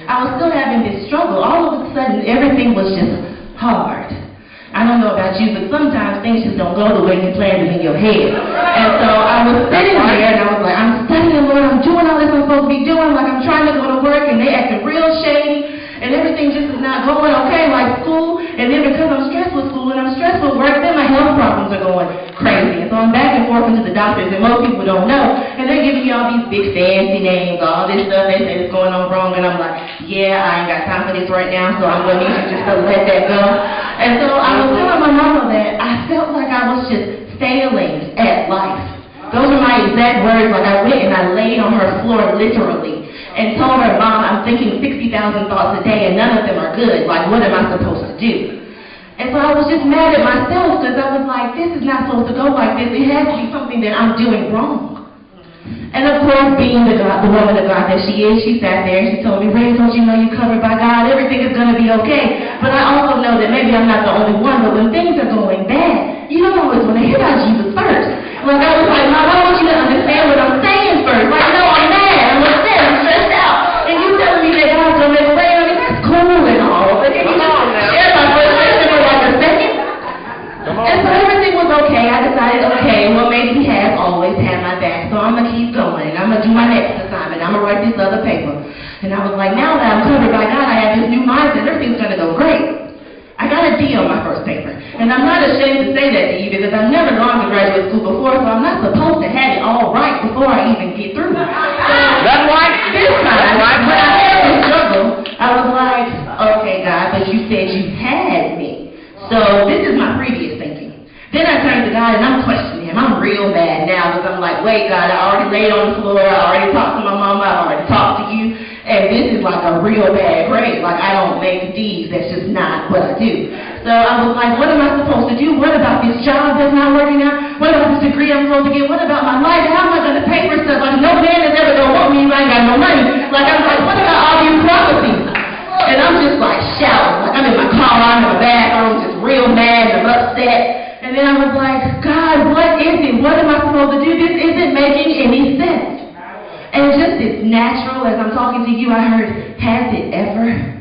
I was still having this struggle. All of a sudden, everything was just hard. I don't know about you, but sometimes things just don't go the way you planned them in your head. And so I was sitting there, and I was like, I'm studying, Lord, I'm doing all this I'm supposed to be doing, like I'm trying to go to work, and they acting real shady, and everything just is not going okay, like school. And then because I'm stressed with school and I'm stressed with work, then my health problems are going crazy. And so I'm back and forth into the doctors, and most people don't know. And they're giving me all these big fancy names, all this stuff they say is going on wrong, and I'm like, yeah, I ain't got time for this right now, so I'm going to need you just to let that go. And so I was telling my mama that I felt like I was just failing at life. Those are my exact words. Like I went and I laid on her floor literally and told her, Mom, I'm thinking 60,000 thoughts a day and none of them are good. Like, what am I supposed to do? And so I was just mad at myself because I was like, this is not supposed to go like this. It has to be something that I'm doing wrong. And of course, being the woman of God that she is, she sat there and she told me, Ray, don't you know you're covered by God? Everything is going to be okay. But I also know that maybe I'm not the only one, but when things are going bad, you don't always want to hear about Jesus first. Like I was like, Mom, I want you to understand what I'm saying first. Like, no, I'm mad, I'm upset, I'm stressed out. And you telling me that God's going to make a way. I mean, that's cool and all. But then you just share my frustration for like a second. And so everything was okay. I decided, okay, well, maybe He has always had my back, so I'm going to keep going, and I'm going to do my next assignment. I'm going to write this other paper. And I was like, now that I'm covered by God, I have this new mindset. Everything's going to go great. I got a D on my first paper. And I'm not ashamed to say that to you because I've never gone to graduate school before, so I'm not supposed to have it all right before I even get through. That's right. This time, when I had this struggle, I was like, okay, God, but you said you had me. So this is my previous thinking. Then I turned to God and I'm questioning Him. I'm real mad now because I'm like, wait, God, I already laid on the floor. I already talked to my mama. I already talked to you. And this is like a real bad grade. Like, I don't make D's. That's just not what I do. So I was like, what am I supposed to do? What about this job that's not working out? What about this degree I'm supposed to get? What about my life? How am I going to pay for stuff? Like, no man is ever going to want me if I ain't got no money. Like, I'm like, what about all these prophecies? And I'm just like shouting. Like, I'm in my car, I'm in my bathroom, just real mad and I'm upset. And then I was like, God, what is it? What am I supposed to do? This isn't making any sense. And just as natural as I'm talking to you, I heard, has it ever?